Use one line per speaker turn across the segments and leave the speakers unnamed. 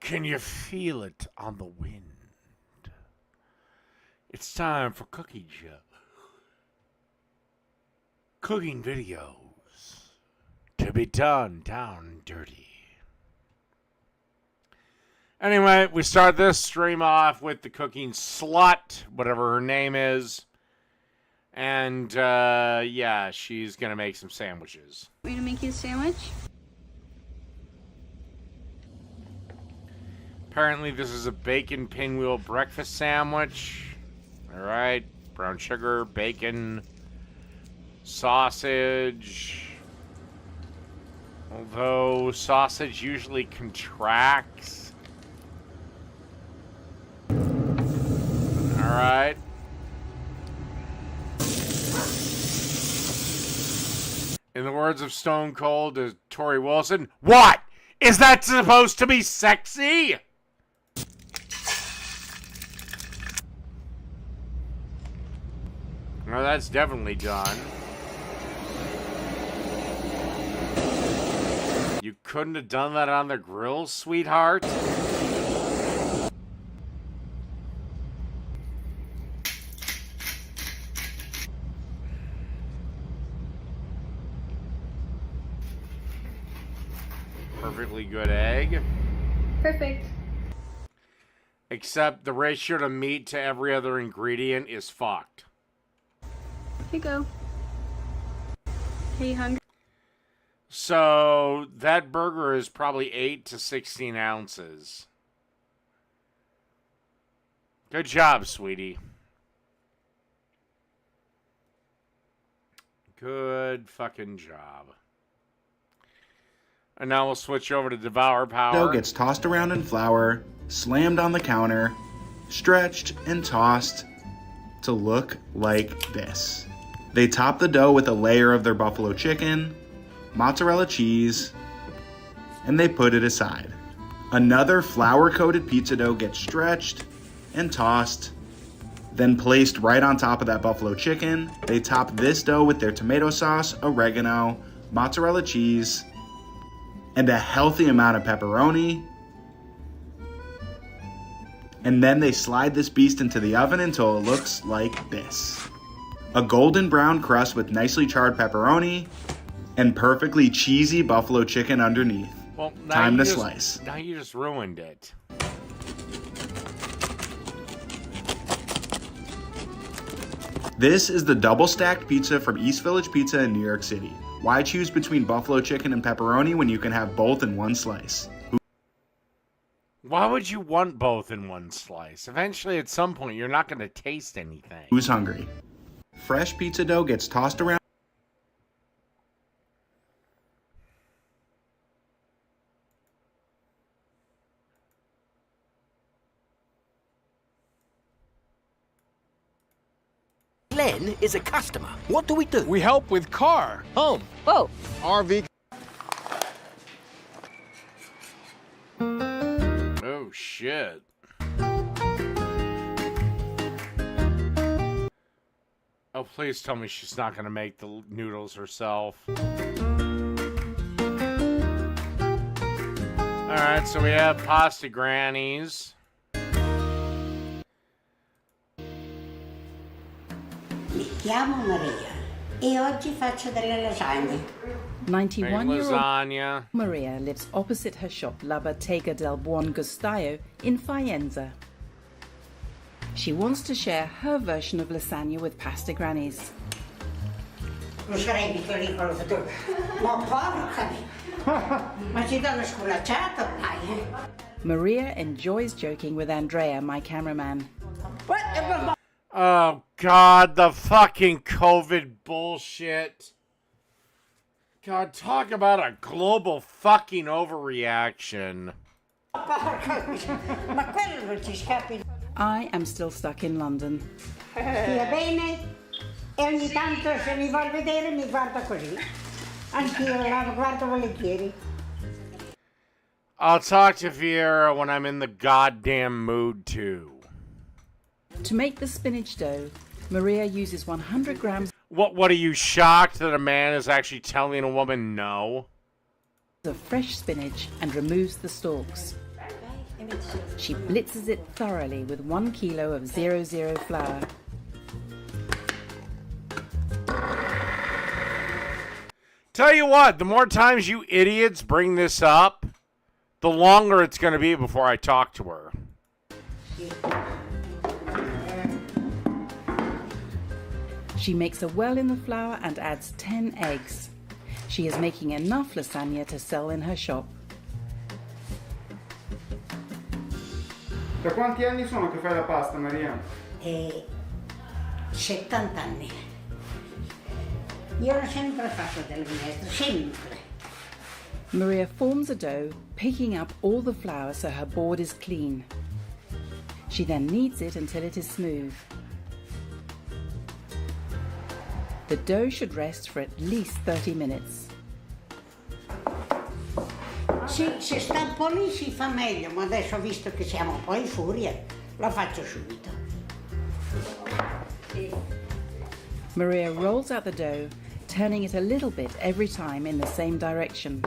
Can you feel it on the wind? It's time for cooking show. Cooking videos to be done down dirty. Anyway, we start this stream off with the cooking slut, whatever her name is. And, yeah, she's going to make some sandwiches.
Want me to make you a sandwich?
Apparently this is a bacon pinwheel breakfast sandwich. Alright, brown sugar, bacon, sausage. Although sausage usually contracts. Alright. In the words of Stone Cold to Tori Wilson, what? Is that supposed to be sexy? Well, that's definitely done. You couldn't have done that on the grill, sweetheart? Perfectly good egg.
Perfect.
Except the ratio to meat to every other ingredient is fucked.
Here you go. Hey, you hungry?
So, that burger is probably 8 to 16 ounces. Good job, sweetie. Good fucking job. And now we'll switch over to Devour Power.
Dough gets tossed around in flour, slammed on the counter, stretched and tossed to look like this. They top the dough with a layer of their buffalo chicken, mozzarella cheese, and they put it aside. Another flour-coated pizza dough gets stretched and tossed, then placed right on top of that buffalo chicken. They top this dough with their tomato sauce, oregano, mozzarella cheese, and a healthy amount of pepperoni. And then they slide this beast into the oven until it looks like this. A golden brown crust with nicely charred pepperoni and perfectly cheesy buffalo chicken underneath.
Well,
Time to slice.
Now you just ruined it.
This is the double stacked pizza from East Village Pizza in New York City. Why choose between buffalo chicken and pepperoni when you can have both in one slice?
Why would you want both in one slice? Eventually, at some point, you're not going to taste anything.
Who's hungry? Fresh pizza dough gets tossed around.
Glenn is a customer. What do?
We help with car, home,
Whoa.
RV.
Oh, shit. Oh, please tell me she's not going to make the noodles herself. Alright, so we have pasta grannies.
Mi chiamo Maria e oggi faccio delle lasagne.
91-year-old
Lasagna.
Maria lives opposite her shop La Bottega del Buon Gustaio in Faenza. She wants to share her version of lasagna with pasta grannies.
Lo sarebbe pericolo tu. Ma porca! Ma ci dà una sculacciata ormai, eh?
Maria enjoys joking with Andrea, my cameraman.
Oh, God, the fucking COVID bullshit. God, talk about a global fucking overreaction.
Porca! Ma quello non ci scappi.
I am still stuck in London.
Stia bene e ogni tanto se mi vuol vedere mi guarda così. Anch'io la guardo volentieri.
I'll talk to Vieira when I'm in the goddamn mood, too.
To make the spinach dough, Maria uses 100 grams
What are you, shocked that a man is actually telling a woman no?
of fresh spinach and removes the stalks. She blitzes it thoroughly with 1 kilo of 00 flour.
Tell you what, the more times you idiots bring this up, the longer it's going to be before I talk to her.
She makes a well in the flour and adds 10 eggs. She is making enough lasagna to sell in her shop.
Da quanti anni sono che fai la pasta, Maria?
70 anni. Io ho sempre fatto delle minestre, sempre.
Maria forms a dough, picking up all the flour so her board is clean. She then kneads it until it is smooth. The dough should rest for at least 30 minutes.
Sì, se sta un po' lì si fa meglio, ma adesso visto che siamo un po' in furia, la faccio subito.
Maria rolls out the dough, turning it a little bit every time in the same direction.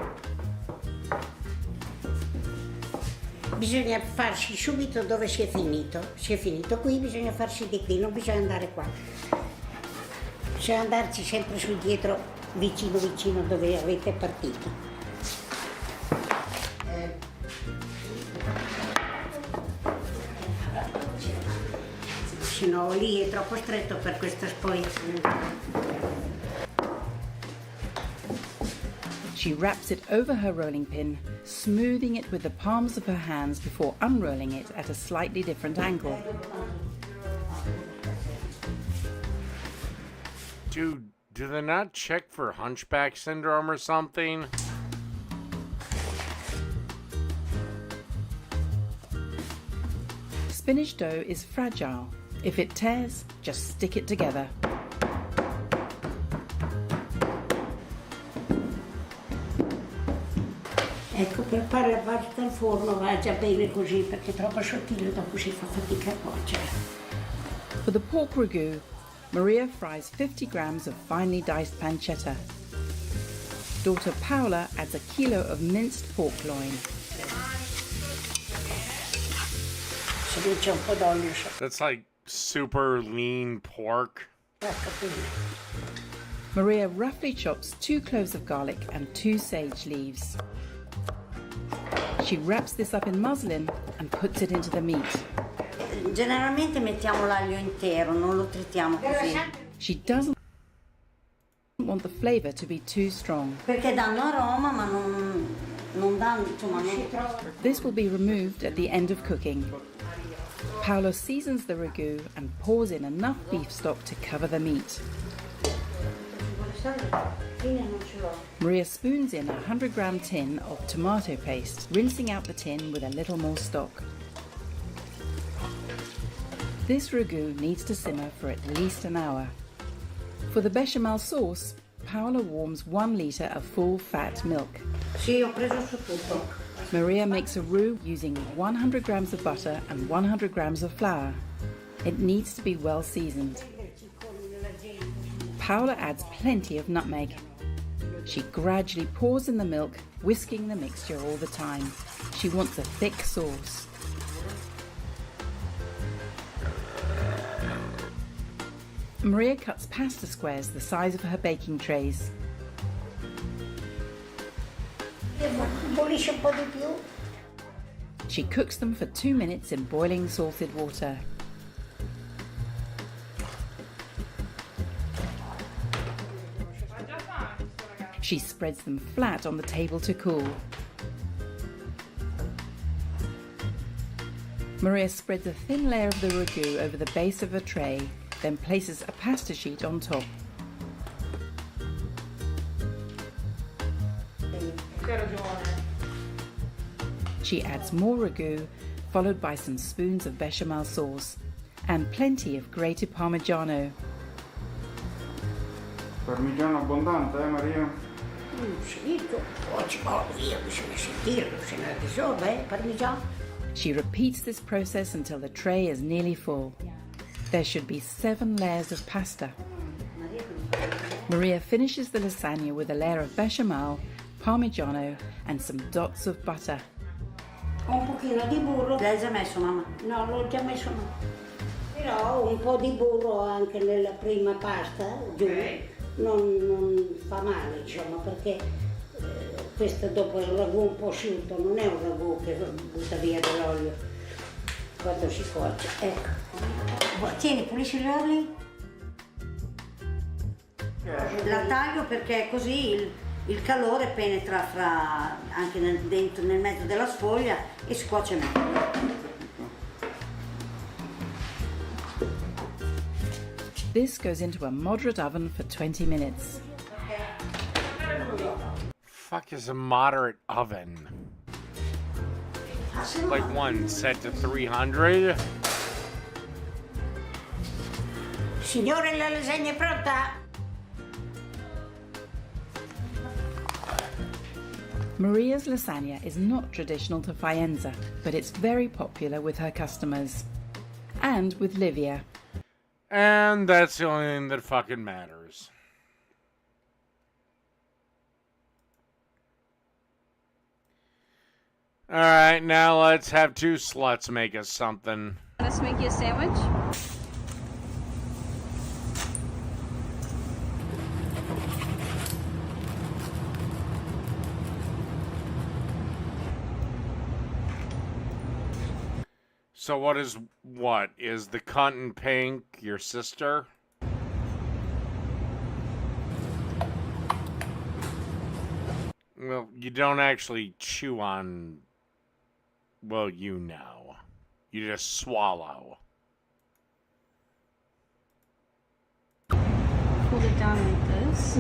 Bisogna farsi subito dove si è finito. Si è finito qui, bisogna farsi di qui, non bisogna andare qua. Bisogna andarci sempre sul dietro, vicino vicino dove avete partito. Se no lì è troppo stretto per questa spoglia.
She wraps it over her rolling pin, smoothing it with the palms of her hands before unrolling it at a slightly different angle.
Dude, do they not check for hunchback syndrome or something?
Spinach dough is fragile. If it tears, just stick it together.
Ecco, per fare la pasta al forno va già bene così, perché è troppo sottile, dopo si fa fatica a cuocere.
For the pork ragu, Maria fries 50 grams of finely diced pancetta. Daughter Paola adds a kilo of minced pork loin.
Se non c'è un po' d'olio
That's like super lean pork.
ecco qui.
Maria roughly chops 2 cloves of garlic and 2 sage leaves. She wraps this up in muslin and puts it into the meat.
Generalmente mettiamo l'aglio intero, non lo trittiamo così.
She doesn't want the flavor to be too strong.
Perché danno aroma, ma non danno, insomma, non...
This will be removed at the end of cooking. Paolo seasons the ragu and pours in enough beef stock to cover the meat. Maria spoons in a 100-gram tin of tomato paste, rinsing out the tin with a little more stock. This ragu needs to simmer for at least an hour. For the bechamel sauce, Paola warms 1 litre of full fat milk.
Sì, ho preso su tutto.
Maria makes a roux using 100 grams of butter and 100 grams of flour. It needs to be well seasoned. Paola adds plenty of nutmeg. She gradually pours in the milk, whisking the mixture all the time. She wants a thick sauce. Maria cuts pasta squares the size of her baking trays.
Bollisce un po' di più.
She cooks them for 2 minutes in boiling salted water. She spreads them flat on the table to cool. Maria spreads a thin layer of the ragu over the base of a tray, then places a pasta sheet on top. She adds more ragu, followed by some spoons of bechamel sauce, and plenty of grated Parmigiano.
Parmigiano abbondante, Maria?
Sì, oggi via, bisogna sentirlo, se ne dissolve, parmigiano.
She repeats this process until the tray is nearly full. There should be 7 layers of pasta. Maria finishes the lasagna with a layer of bechamel, Parmigiano, and some dots of butter.
Un pochino di burro. L'hai già messo, mamma? No, l'ho già messo, no. Però un po' di burro anche nella prima pasta, giù, non fa male, diciamo, perché questo dopo è un ragù un po' asciutto, non è un ragù che butta via dell'olio quando si cuoce. Ecco. Tieni, pulisci gli oli? La taglio perché così il calore penetra anche dentro, nel mezzo della sfoglia e si cuoce meglio.
This goes into a moderate oven for 20 minutes.
Fuck is a moderate oven? Like one set to 300?
Signore, la lasagna è pronta?
Maria's lasagna is not traditional to Faenza, but it's very popular with her customers. And with Livia.
And that's the only thing that fucking matters. Alright, now let's have two sluts make us something.
Want us to make you a sandwich?
So what? Is the cunt in pink your sister? Well, you don't actually chew on... Well, you know. You just swallow.
Hold it down like this.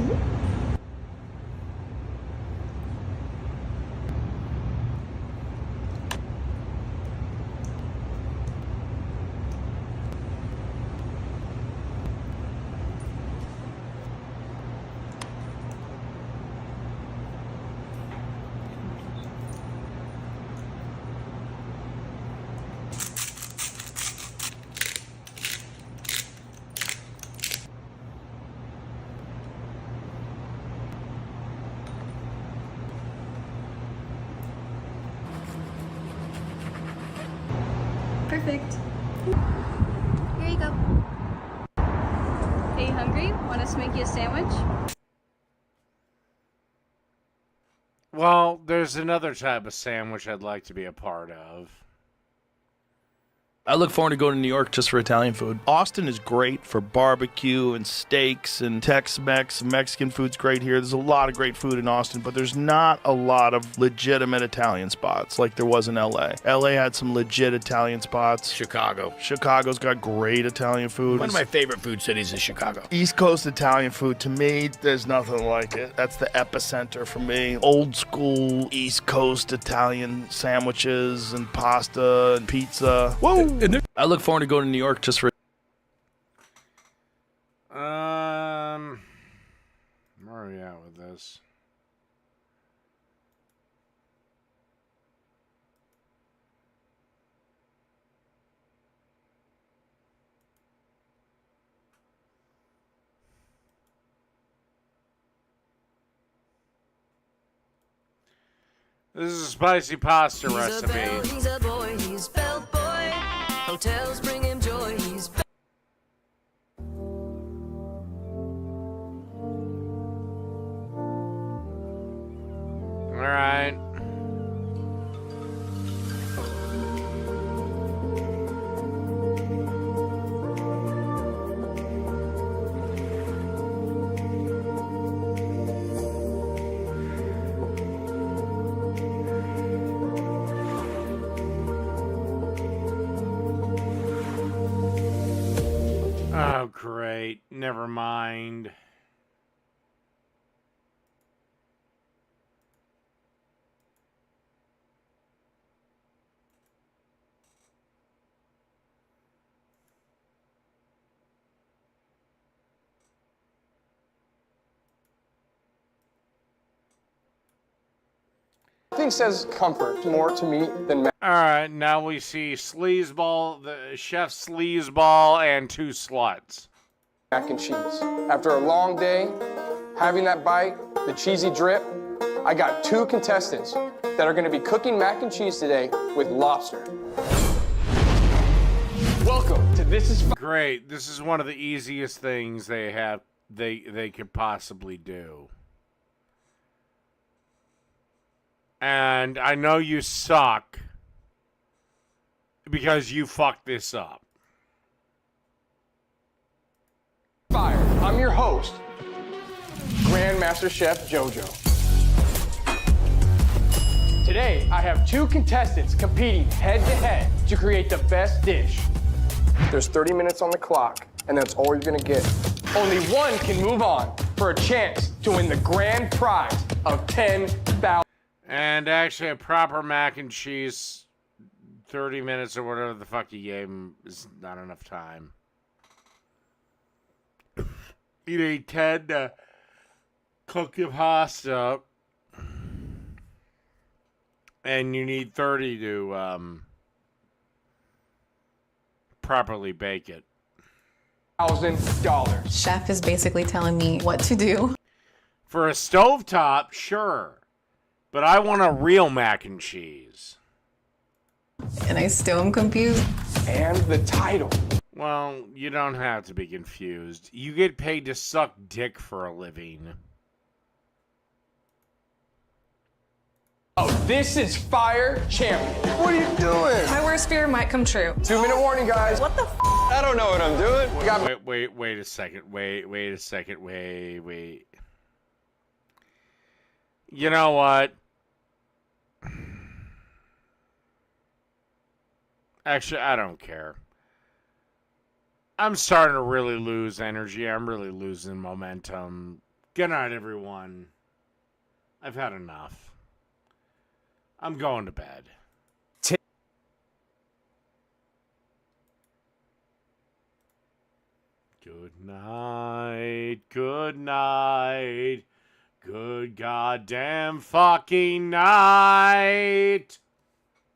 Perfect. Here you go. Hey, hungry? Want us to make you a sandwich?
Well, there's another type of sandwich I'd like to be a part of.
I look forward to going to New York just for Italian food. Austin is great for barbecue and steaks and Tex-Mex. Mexican food's great here. There's a lot of great food in Austin, but there's not a lot of legitimate Italian spots like there was in LA. LA had some legit Italian spots. Chicago's got great Italian food.
One of my favorite food cities is Chicago.
East Coast Italian food, to me, there's nothing like it. That's the epicenter for me. Old school East Coast Italian sandwiches and pasta and pizza. Whoa! I look forward to going to New York just for...
Where are we at with this? This is a spicy pasta recipe.
He's a boy, he's belt boy. Hotels bring him joy, he's
All right. Oh, great. Never mind.
Nothing says comfort more to me than
All right, now we see sleazeball, the chef sleazeball, and two sluts.
mac and cheese. After a long day, having that bite, the cheesy drip, I got two contestants that are going to be cooking mac and cheese today with lobster. Welcome to This Is
Great. This is one of the easiest things they could possibly do. And I know you suck because you fucked this up.
Fire. I'm your host, Grandmaster Chef JoJo. Today, I have 2 contestants competing head-to-head to create the best dish. There's 30 minutes on the clock, and that's all you're gonna get. Only one can move on for a chance to win the grand prize of $10,000.
And actually, a proper mac and cheese, 30 minutes or whatever the fuck you gave him is not enough time. You need 10 to cook your pasta, and you need 30 to properly bake it.
$1,000.
Chef is basically telling me what to do.
For a stovetop, sure. But I want a real mac and cheese.
And I still am confused.
And the title.
Well, you don't have to be confused. You get paid to suck dick for a living.
Oh, this is Fire Champion. What are you doing?
My worst fear might come true.
2-minute warning, guys.
What the f?
I don't know what I'm doing.
Wait a second. Wait a second. Wait. You know what? Actually, I don't care. I'm starting to really lose energy. I'm really losing momentum. Good night, everyone. I've had enough. I'm going to bed. Good night. Good night. Good goddamn fucking night.